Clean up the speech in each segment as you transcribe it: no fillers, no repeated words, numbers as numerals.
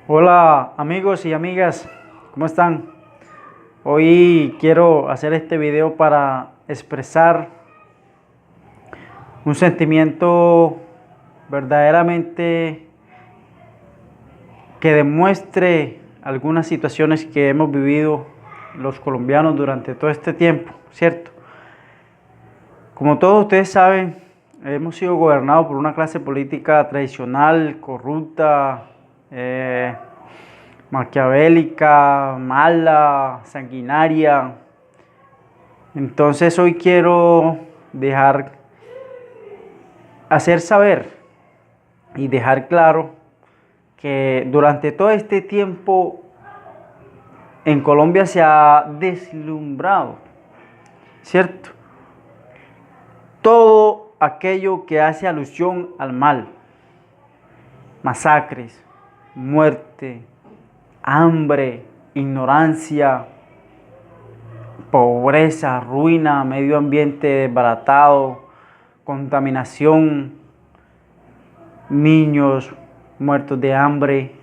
Hola amigos y amigas, ¿cómo están? Hoy quiero hacer este video para expresar un sentimiento verdaderamente que demuestre algunas situaciones que hemos vivido los colombianos durante todo este tiempo, ¿cierto? Como todos ustedes saben, hemos sido gobernados por una clase política tradicional, corrupta, maquiavélica, mala, sanguinaria. Entonces hoy quiero hacer saber y dejar claro que durante todo este tiempo en Colombia se ha deslumbrado, ¿cierto? Todo aquello que hace alusión al mal, masacres, muerte, hambre, ignorancia, pobreza, ruina, medio ambiente desbaratado, contaminación, niños muertos de hambre,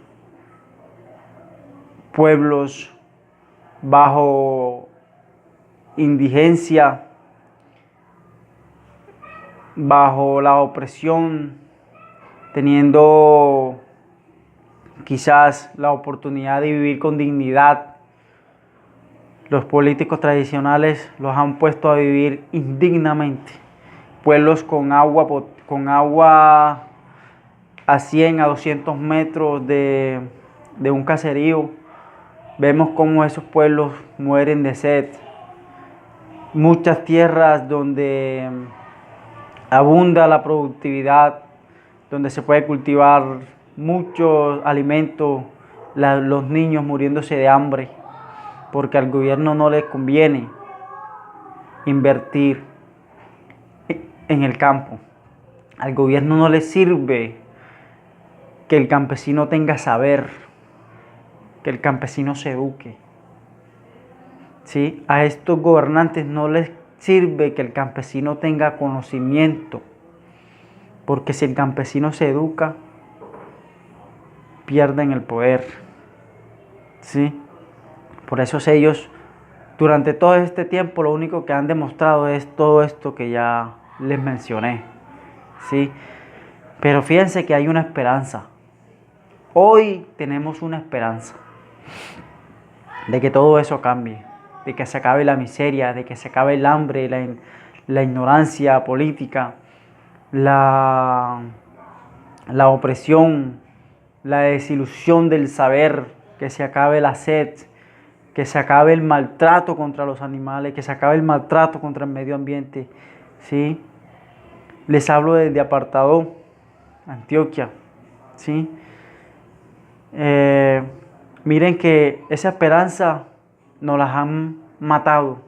pueblos bajo indigencia, bajo la opresión, teniendo quizás la oportunidad de vivir con dignidad. Los políticos tradicionales los han puesto a vivir indignamente. Pueblos con agua a 100, a 200 metros de un caserío. Vemos cómo esos pueblos mueren de sed. Muchas tierras donde abunda la productividad, donde se puede cultivar muchos alimentos, los niños muriéndose de hambre, porque al gobierno no le conviene invertir en el campo. Al gobierno no le sirve que el campesino tenga saber, que el campesino se eduque. ¿Sí? A estos gobernantes no les sirve que el campesino tenga conocimiento, porque si el campesino se educa, pierden el poder. ¿Sí? Por eso ellos, durante todo este tiempo, lo único que han demostrado es todo esto que ya les mencioné. ¿Sí? Pero fíjense que hay una esperanza. Hoy tenemos una esperanza de que todo eso cambie, de que se acabe la miseria, de que se acabe el hambre, la ignorancia política, la opresión, la desilusión del saber, que se acabe la sed, que se acabe el maltrato contra los animales, que se acabe el maltrato contra el medio ambiente. ¿Sí? Les hablo desde Apartadó, Antioquia. ¿Sí? Miren que esa esperanza nos la han matado.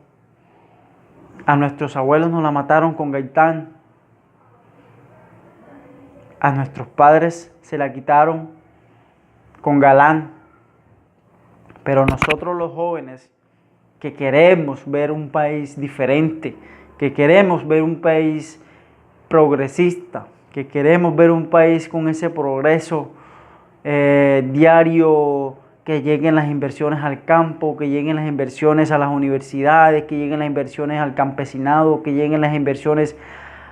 A nuestros abuelos nos la mataron con Gaitán. A nuestros padres se la quitaron con Galán. Pero nosotros los jóvenes que queremos ver un país diferente, que queremos ver un país progresista, que queremos ver un país con ese progreso diario, que lleguen las inversiones al campo, que lleguen las inversiones a las universidades, que lleguen las inversiones al campesinado, que lleguen las inversiones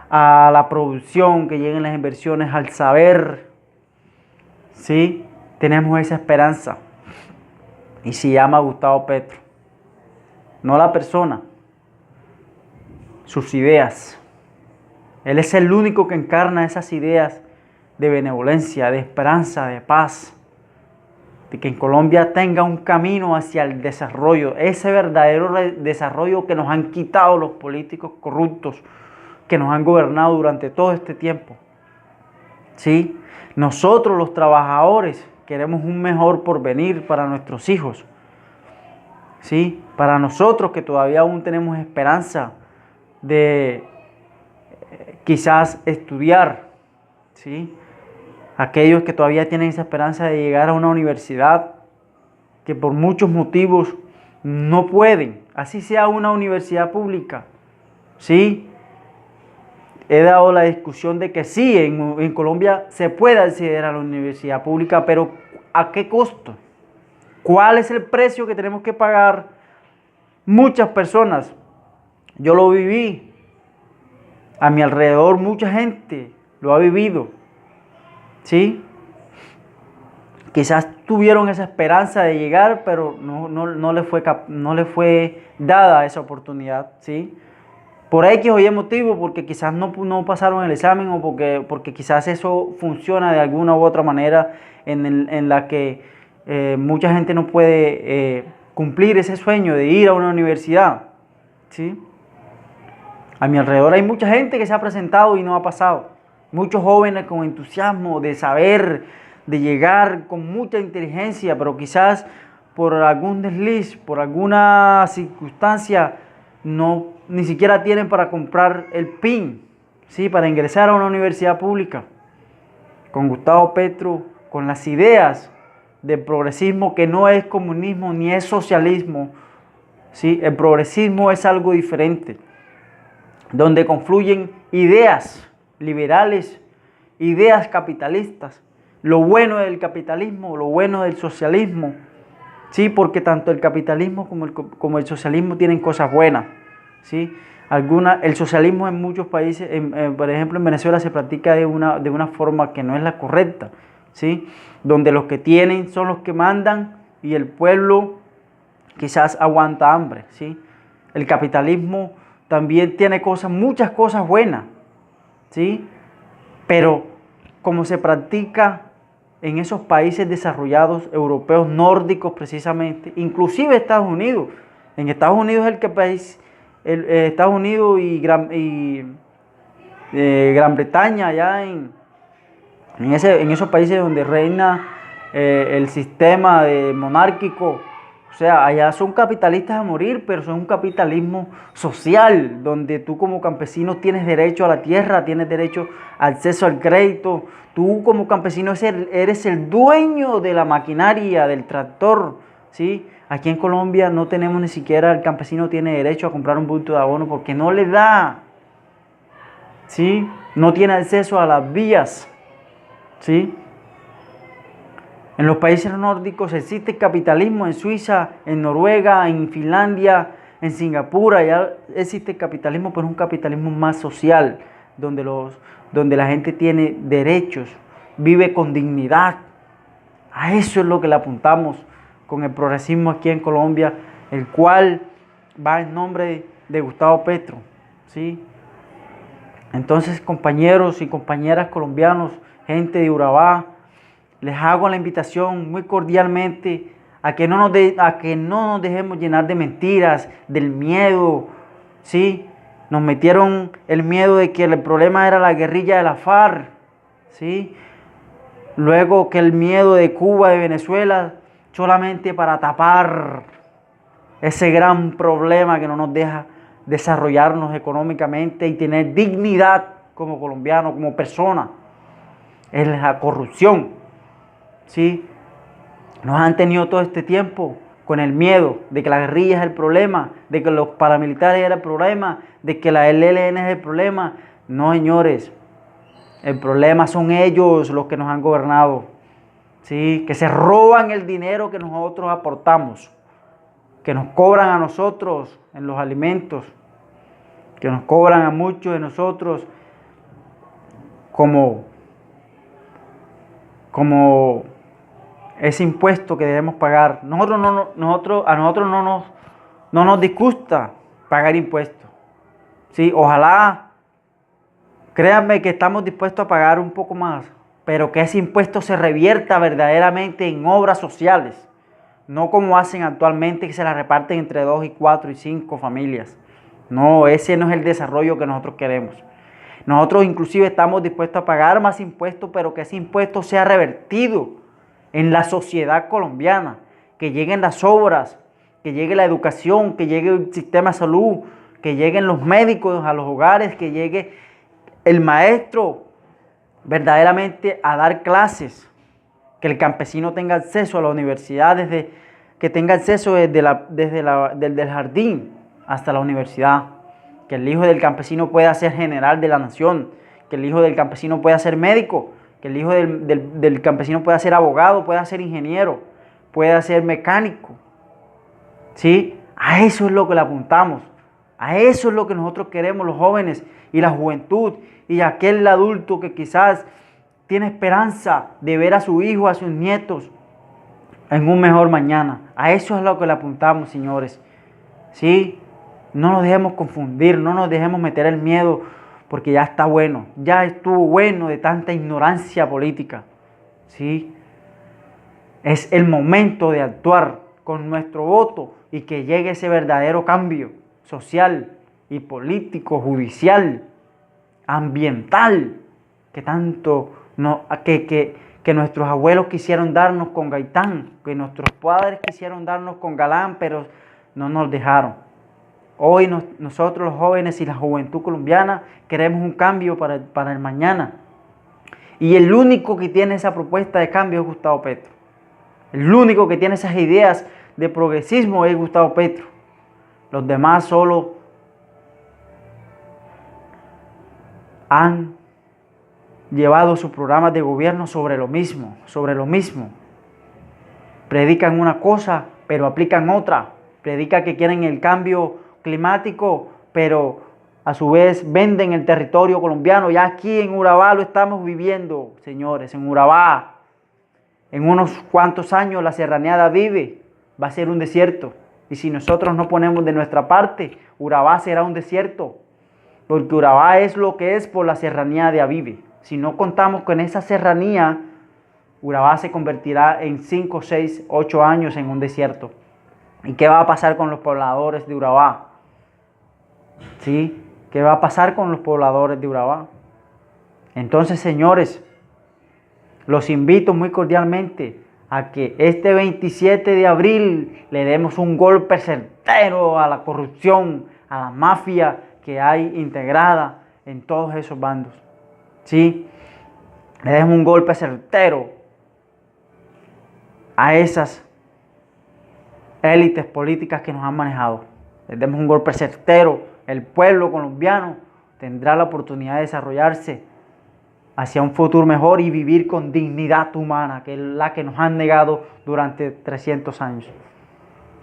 a la producción, que lleguen las inversiones al saber. ¿Sí? Tenemos esa esperanza. Y se llama Gustavo Petro. No la persona, sus ideas. Él es el único que encarna esas ideas de benevolencia, de esperanza, de paz, de que en Colombia tenga un camino hacia el desarrollo, ese verdadero desarrollo que nos han quitado los políticos corruptos, que nos han gobernado durante todo este tiempo. ¿Sí? Nosotros los trabajadores queremos un mejor porvenir para nuestros hijos. ¿Sí? Para nosotros que todavía aún tenemos esperanza de quizás estudiar. ¿Sí? Aquellos que todavía tienen esa esperanza de llegar a una universidad, que por muchos motivos no pueden, así sea una universidad pública. ¿Sí? He dado la discusión de que sí, en Colombia se puede acceder a la universidad pública, pero ¿a qué costo? ¿Cuál es el precio que tenemos que pagar muchas personas? Yo lo viví. A mi alrededor mucha gente lo ha vivido. ¿Sí? Quizás tuvieron esa esperanza de llegar, pero no le fue dada esa oportunidad. ¿Sí? Por X o Y motivo, porque quizás no pasaron el examen o porque quizás eso funciona de alguna u otra manera en la que mucha gente no puede cumplir ese sueño de ir a una universidad. ¿Sí? A mi alrededor hay mucha gente que se ha presentado y no ha pasado. Muchos jóvenes con entusiasmo de saber, de llegar con mucha inteligencia, pero quizás por algún desliz, por alguna circunstancia, ni siquiera tienen para comprar el PIN, ¿sí? Para ingresar a una universidad pública. Con Gustavo Petro, con las ideas del progresismo, que no es comunismo ni es socialismo, ¿sí? El progresismo es algo diferente, donde confluyen ideas liberales, ideas capitalistas, lo bueno del capitalismo, lo bueno del socialismo, ¿sí? Porque tanto el capitalismo como el socialismo tienen cosas buenas, ¿sí? El socialismo en muchos países, por ejemplo en Venezuela, se practica de una forma que no es la correcta, ¿sí? Donde los que tienen son los que mandan y el pueblo quizás aguanta hambre, ¿sí? El capitalismo también tiene muchas cosas buenas, ¿sí? Pero como se practica en esos países desarrollados, europeos, nórdicos precisamente, inclusive Estados Unidos. En Estados Unidos es Estados Unidos y Gran Bretaña, allá en esos países donde reina el sistema monárquico. O sea, allá son capitalistas a morir, pero son un capitalismo social, donde tú como campesino tienes derecho a la tierra, tienes derecho al acceso al crédito. Tú como campesino eres el dueño de la maquinaria, del tractor, ¿sí? Aquí en Colombia no tenemos ni siquiera, el campesino tiene derecho a comprar un bulto de abono porque no le da, ¿sí? No tiene acceso a las vías, ¿sí? En los países nórdicos existe capitalismo, en Suiza, en Noruega, en Finlandia, en Singapur, allá existe capitalismo, pero es un capitalismo más social, donde la gente tiene derechos, vive con dignidad. A eso es lo que le apuntamos con el progresismo aquí en Colombia, el cual va en nombre de Gustavo Petro, ¿sí? Entonces, compañeros y compañeras colombianos, gente de Urabá, les hago la invitación muy cordialmente a que no nos dejemos llenar de mentiras, del miedo, ¿sí? Nos metieron el miedo de que el problema era la guerrilla de la FARC, ¿sí? Luego que el miedo de Cuba, de Venezuela, solamente para tapar ese gran problema que no nos deja desarrollarnos económicamente y tener dignidad como colombiano, como persona, es la corrupción. ¿Sí? Nos han tenido todo este tiempo con el miedo de que la guerrilla es el problema, de que los paramilitares eran el problema, de que la ELN es el problema. No, señores, el problema son ellos los que nos han gobernado, ¿sí? Que se roban el dinero que nosotros aportamos, que nos cobran a nosotros en los alimentos, que nos cobran a muchos de nosotros como ese impuesto que debemos pagar. A nosotros no nos disgusta pagar impuestos, ¿sí? Ojalá, créanme que estamos dispuestos a pagar un poco más, pero que ese impuesto se revierta verdaderamente en obras sociales, no como hacen actualmente, que se la reparten entre 2 y 4 y 5 familias. No, ese no es el desarrollo que nosotros queremos. Nosotros inclusive estamos dispuestos a pagar más impuestos, pero que ese impuesto sea revertido en la sociedad colombiana, que lleguen las obras, que llegue la educación, que llegue el sistema de salud, que lleguen los médicos a los hogares, que llegue el maestro verdaderamente a dar clases, que el campesino tenga acceso a la universidad, que tenga acceso desde el jardín hasta la universidad, que el hijo del campesino pueda ser general de la nación, que el hijo del campesino pueda ser médico, que el hijo del campesino pueda ser abogado, pueda ser ingeniero, pueda ser mecánico. ¿Sí? A eso es lo que le apuntamos. A eso es lo que nosotros queremos, los jóvenes y la juventud y aquel adulto que quizás tiene esperanza de ver a su hijo, a sus nietos en un mejor mañana. A eso es lo que le apuntamos, señores. ¿Sí? No nos dejemos confundir, no nos dejemos meter el miedo, porque ya está bueno, ya estuvo bueno de tanta ignorancia política. ¿Sí? Es el momento de actuar con nuestro voto y que llegue ese verdadero cambio social y político, judicial, ambiental, que tanto que nuestros abuelos quisieron darnos con Gaitán, que nuestros padres quisieron darnos con Galán, pero no nos dejaron. Hoy nosotros los jóvenes y la juventud colombiana queremos un cambio para el mañana. Y el único que tiene esa propuesta de cambio es Gustavo Petro. El único que tiene esas ideas de progresismo es Gustavo Petro. Los demás solo han llevado sus programas de gobierno sobre lo mismo, Predican una cosa, pero aplican otra. Predican que quieren el cambio climático, pero a su vez venden el territorio colombiano. Ya aquí en Urabá lo estamos viviendo, señores, en Urabá. En unos cuantos años la serranía de Avive va a ser un desierto. Y si nosotros no ponemos de nuestra parte, Urabá será un desierto. Porque Urabá es lo que es por la serranía de Avive. Si no contamos con esa serranía, Urabá se convertirá en 5, 6, 8 años en un desierto. ¿Y qué va a pasar con los pobladores de Urabá? ¿Sí? ¿Qué va a pasar con los pobladores de Urabá? Entonces, señores, los invito muy cordialmente a que este 27 de abril le demos un golpe certero a la corrupción, a la mafia que hay integrada en todos esos bandos. ¿Sí? Le demos un golpe certero a esas élites políticas que nos han manejado. Les demos un golpe certero. El pueblo colombiano tendrá la oportunidad de desarrollarse hacia un futuro mejor y vivir con dignidad humana, que es la que nos han negado durante 300 años.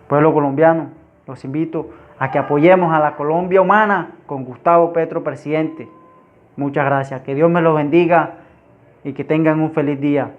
Pueblo colombiano, los invito a que apoyemos a la Colombia humana con Gustavo Petro presidente. Muchas gracias. Que Dios me los bendiga y que tengan un feliz día.